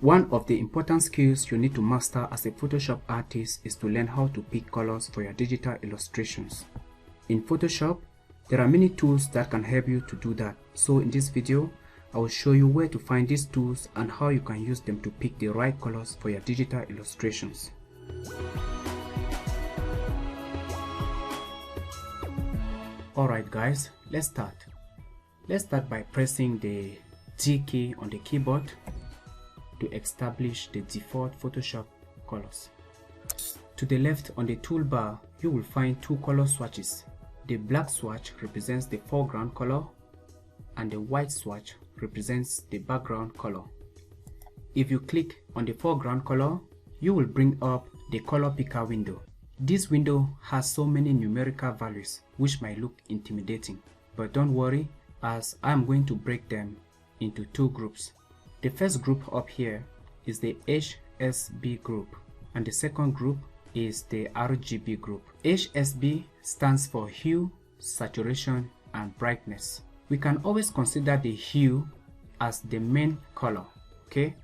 One of the important skills you need to master as a Photoshop artist is to learn how to pick colors for your digital illustrations. In Photoshop, there are many tools that can help you to do that. So in this video, I will show you where to find these tools and how you can use them to pick the right colors for your digital illustrations. Alright guys, let's start. Let's start by pressing the T key on the keyboard to establish the default Photoshop colors. To the left on the toolbar, you will find two color swatches. The black swatch represents the foreground color and the white swatch represents the background color. If you click on the foreground color, you will bring up the color picker window. This window has so many numerical values which might look intimidating, but don't worry, as I'm going to break them into two groups. The first group up here is the HSB group and the second group is the RGB group. HSB stands for hue, saturation and brightness. We can always consider the hue as the main color, okay?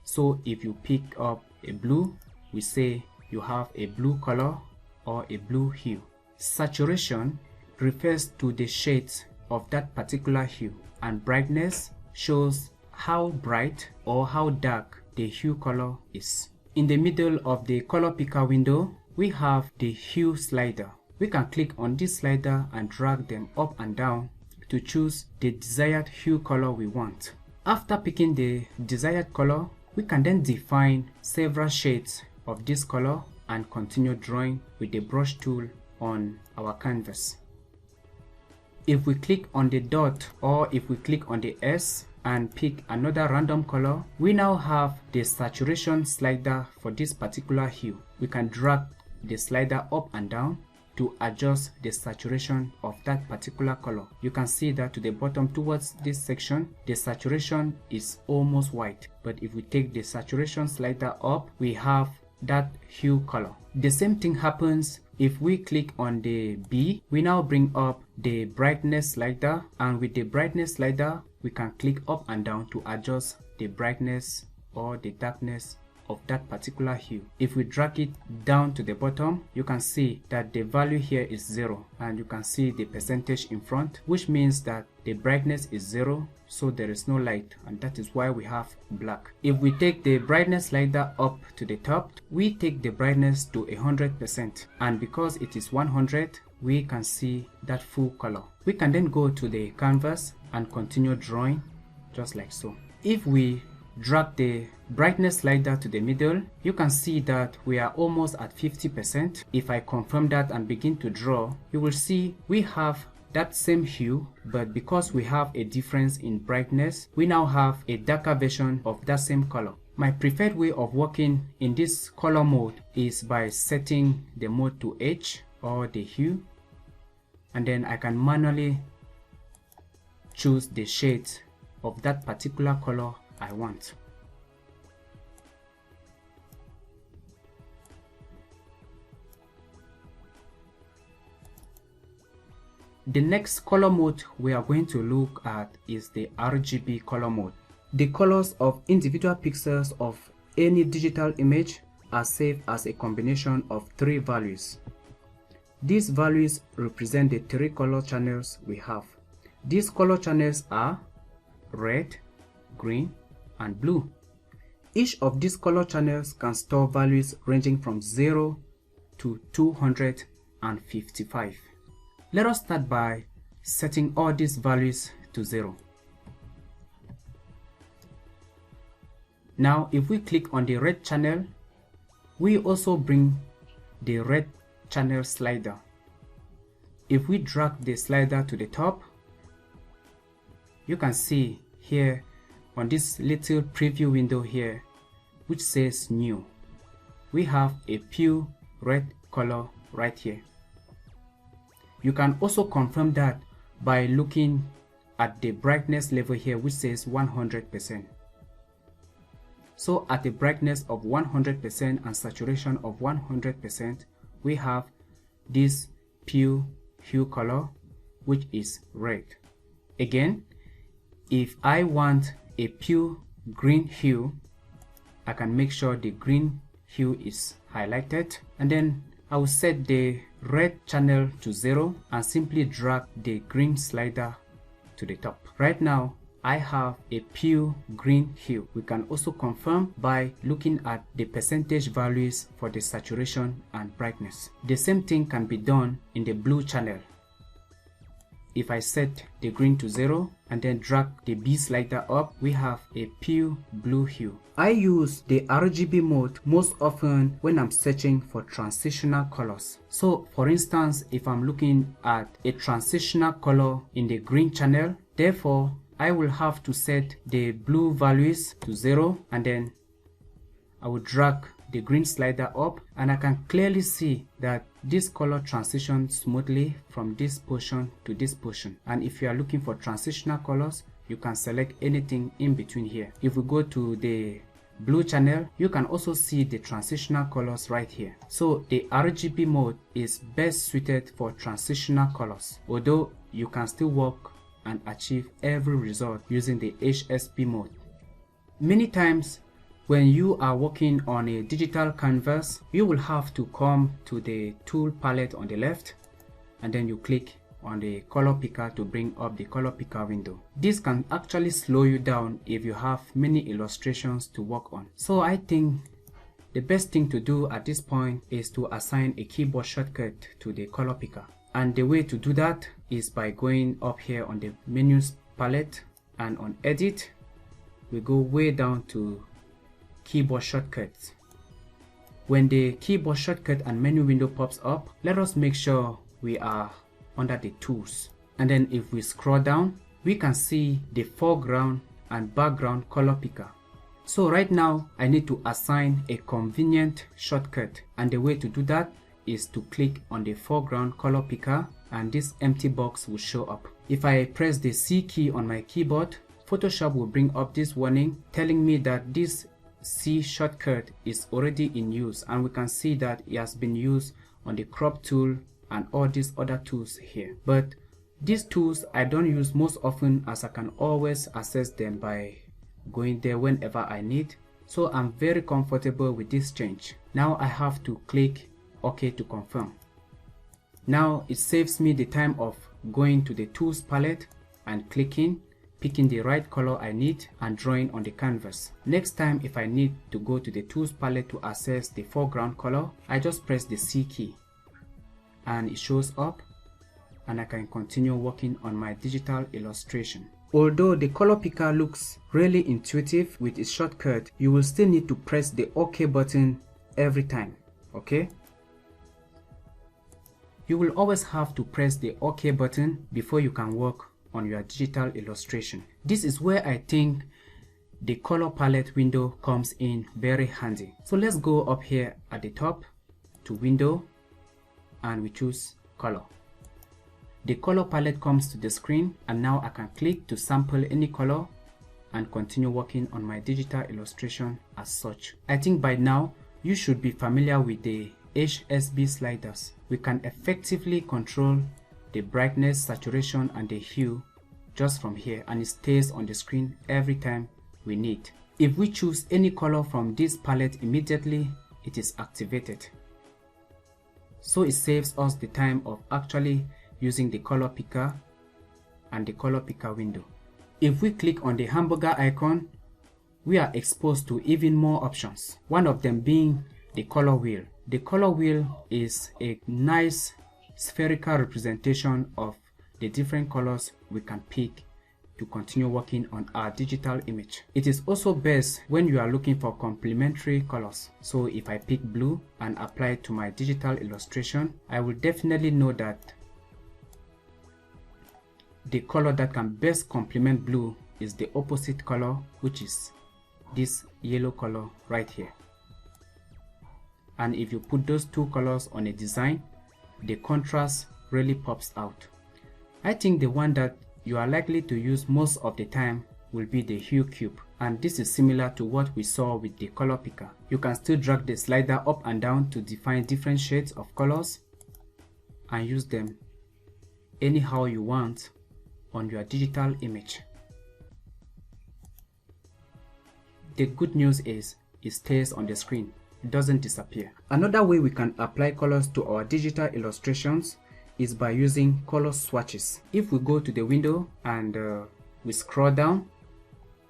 So if you pick up a blue, we say you have a blue color or a blue hue. Saturation refers to the shades of that particular hue, and brightness shows how bright or how dark the hue color is. In the middle of the color picker window, we have the hue slider. We can click on this slider and drag them up and down to choose the desired hue color we want. After picking the desired color, we can then define several shades of this color and continue drawing with the brush tool on our canvas. If we click on the dot or if we click on the S and pick another random color, we now have the saturation slider for this particular hue. We can drag the slider up and down to adjust the saturation of that particular color. You can see that to the bottom towards this section, the saturation is almost white. But if we take the saturation slider up, we have that hue color. The same thing happens if we click on the B. We now bring up the brightness slider, and with the brightness slider, we can click up and down to adjust the brightness or the darkness of that particular hue. If we drag it down to the bottom, you can see that the value here is 0, and you can see the percentage in front, which means that the brightness is 0, so there is no light, and that is why we have black. If we take the brightness slider up to the top, we take the brightness to 100%, and because it is 100, we can see that full color. We can then go to the canvas and continue drawing just like so. If we drag the brightness slider to the middle, you can see that we are almost at 50%. If I confirm that and begin to draw, you will see we have that same hue, but because we have a difference in brightness, we now have a darker version of that same color. My preferred way of working in this color mode is by setting the mode to H or the hue, and then I can manually choose the shades of that particular color I want. The next color mode we are going to look at is the RGB color mode. The colors of individual pixels of any digital image are saved as a combination of 3 values. These values represent the 3 color channels we have. These color channels are red, green, and blue. Each of these color channels can store values ranging from 0 to 255. Let us start by setting all these values to 0. Now if we click on the red channel, we also bring the red channel slider. If we drag the slider to the top, you can see here on this little preview window here which says new, we have a pure red color right here. You can also confirm that by looking at the brightness level here which says 100%. So at a brightness of 100% and saturation of 100%, we have this pure hue color which is red. Again, if I want a pure green hue, I can make sure the green hue is highlighted, and then I will set the red channel to 0 and simply drag the green slider to the top. Right now I have a pure green hue. We can also confirm by looking at the percentage values for the saturation and brightness. The same thing can be done in the blue channel. If I set the green to 0 and then drag the B slider up, we have a pure blue hue. I use the RGB mode most often when I'm searching for transitional colors. So for instance, if I'm looking at a transitional color in the green channel, therefore I will have to set the blue values to 0, and then I will drag the green slider up, and I can clearly see that this color transitions smoothly from this portion to this portion. And if you are looking for transitional colors, you can select anything in between here. If we go to the blue channel, you can also see the transitional colors right here. So the RGB mode is best suited for transitional colors, although you can still work and achieve every result using the HSP mode. Many times when you are working on a digital canvas, you will have to come to the tool palette on the left, and then you click on the color picker to bring up the color picker window. This can actually slow you down if you have many illustrations to work on. So I think the best thing to do at this point is to assign a keyboard shortcut to the color picker. And the way to do that is by going up here on the menus palette, and on edit we go way down to keyboard shortcuts. When the keyboard shortcut and menu window pops up, let us make sure we are under the tools, and then if we scroll down, we can see the foreground and background color picker. So right now I need to assign a convenient shortcut, and the way to do that is to click on the foreground color picker, and this empty box will show up. If I press the C key on my keyboard, Photoshop will bring up this warning telling me that this C shortcut is already in use, and we can see that it has been used on the crop tool and all these other tools here. But these tools I don't use most often, as I can always access them by going there whenever I need. So I'm very comfortable with this change. Now I have to click OK to confirm. Now it saves me the time of going to the tools palette and clicking, picking the right color I need and drawing on the canvas. Next time if I need to go to the tools palette to access the foreground color, I just press the C key and it shows up, and I can continue working on my digital illustration. Although the color picker looks really intuitive with its shortcut, you will still need to press the OK button every time, okay? You will always have to press the OK button before you can work on your digital illustration. This is where I think the color palette window comes in very handy. So let's go up here at the top to window, and we choose color. The color palette comes to the screen, and now I can click to sample any color and continue working on my digital illustration as such. I think by now you should be familiar with the HSP sliders. We can effectively control the brightness, saturation and the hue just from here, and it stays on the screen every time we need. If we choose any color from this palette immediately, it is activated. So it saves us the time of actually using the color picker and the color picker window. If we click on the hamburger icon, we are exposed to even more options, one of them being the color wheel. The color wheel is a nice spherical representation of the different colors we can pick to continue working on our digital image. It is also best when you are looking for complementary colors. So if I pick blue and apply it to my digital illustration, I will definitely know that the color that can best complement blue is the opposite color, which is this yellow color right here. And if you put those two colors on a design, the contrast really pops out. I think the one that you are likely to use most of the time will be the hue cube, and this is similar to what we saw with the color picker. You can still drag the slider up and down to define different shades of colors and use them anyhow you want on your digital image. The good news is it stays on the screen. It doesn't disappear. Another way we can apply colors to our digital illustrations is by using color swatches. If we go to the window and we scroll down,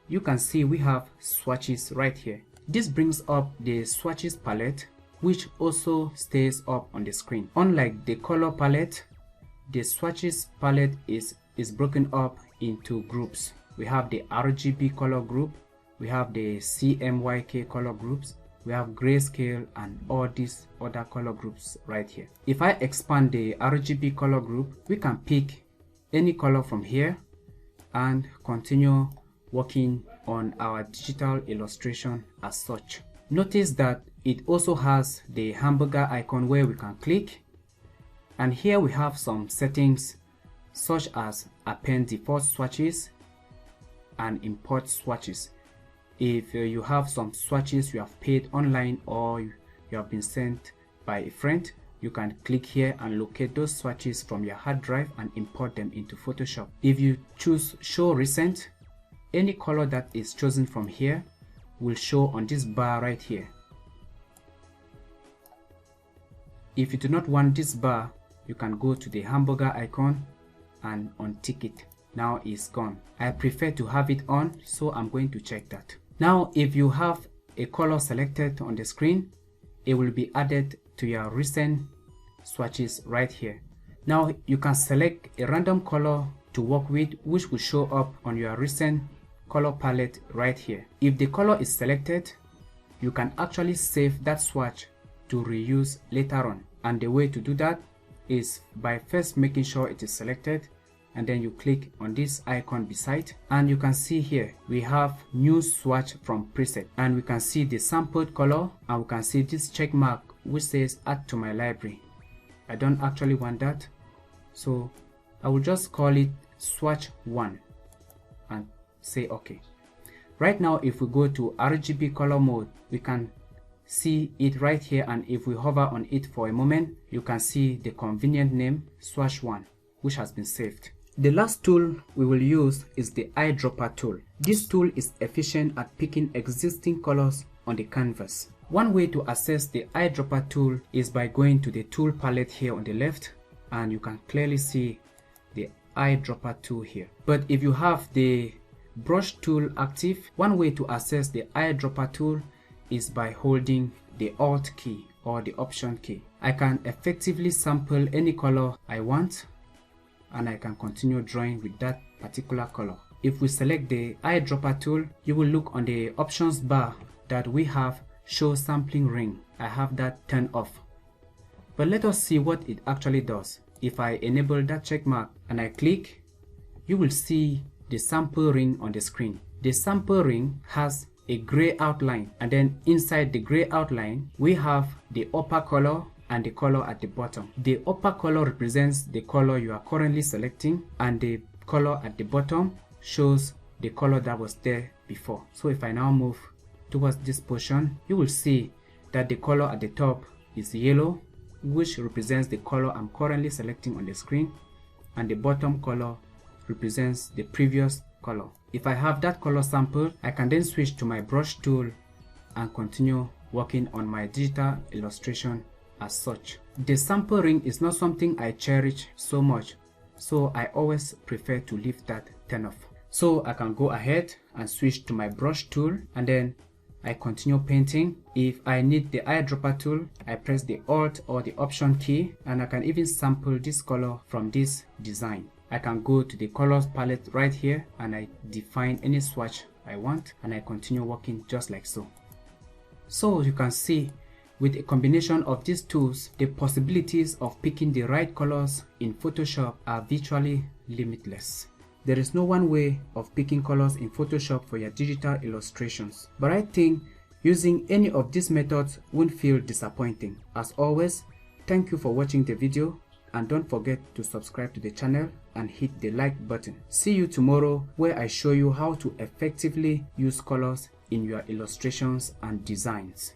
you can see we have swatches right here. This brings up the swatches palette, which also stays up on the screen. Unlike the color palette, the swatches palette is broken up into groups. We have the RGB color group, we have the CMYK color groups, we have grayscale, and all these other color groups right here. If I expand the RGB color group, we can pick any color from here and continue working on our digital illustration as such. Notice that it also has the hamburger icon where we can click, and here we have some settings such as append default swatches and import swatches. If you have some swatches you have paid online or you have been sent by a friend, you can click here and locate those swatches from your hard drive and import them into Photoshop. If you choose show recent, any color that is chosen from here will show on this bar right here. If you do not want this bar, you can go to the hamburger icon and untick it. Now it's gone. I prefer to have it on, so I'm going to check that. Now if you have a color selected on the screen, it will be added to your recent swatches right here. Now you can select a random color to work with, which will show up on your recent color palette right here. If the color is selected, you can actually save that swatch to reuse later on, and the way to do that is by first making sure it is selected, and then you click on this icon beside, and you can see here we have new swatch from preset, and we can see the sampled color, and we can see this check mark which says add to my library. I don't actually want that, so I will just call it swatch 1 and say OK. Right now if we go to RGB color mode, we can see it right here, and if we hover on it for a moment, you can see the convenient name swatch 1, which has been saved. The last tool we will use is the Eyedropper tool. This tool is efficient at picking existing colors on the canvas. One way to access the Eyedropper tool is by going to the tool palette here on the left, and you can clearly see the Eyedropper tool here. But if you have the brush tool active, one way to access the Eyedropper tool is by holding the Alt key or the Option key. I can effectively sample any color I want, and I can continue drawing with that particular color. If we select the Eyedropper tool, you will look on the options bar that we have show sampling ring. I have that turned off. But let us see what it actually does. If I enable that check mark and I click, you will see the sample ring on the screen. The sample ring has a gray outline, and then inside the gray outline we have the upper color and the color at the bottom. The upper color represents the color you are currently selecting, and the color at the bottom shows the color that was there before. So if I now move towards this portion, you will see that the color at the top is yellow, which represents the color I'm currently selecting on the screen, and the bottom color represents the previous color. If I have that color sample, I can then switch to my brush tool and continue working on my digital illustration as such. The sample ring is not something I cherish so much, so I always prefer to leave that turned off. So I can go ahead and switch to my brush tool, and then I continue painting. If I need the Eyedropper tool, I press the Alt or the Option key, and I can even sample this color from this design. I can go to the colors palette right here and I define any swatch I want, and I continue working just like so. So you can see, with a combination of these tools, the possibilities of picking the right colors in Photoshop are virtually limitless. There is no one way of picking colors in Photoshop for your digital illustrations, but I think using any of these methods won't feel disappointing. As always, thank you for watching the video, and don't forget to subscribe to the channel and hit the like button. See you tomorrow, where I show you how to effectively use colors in your illustrations and designs.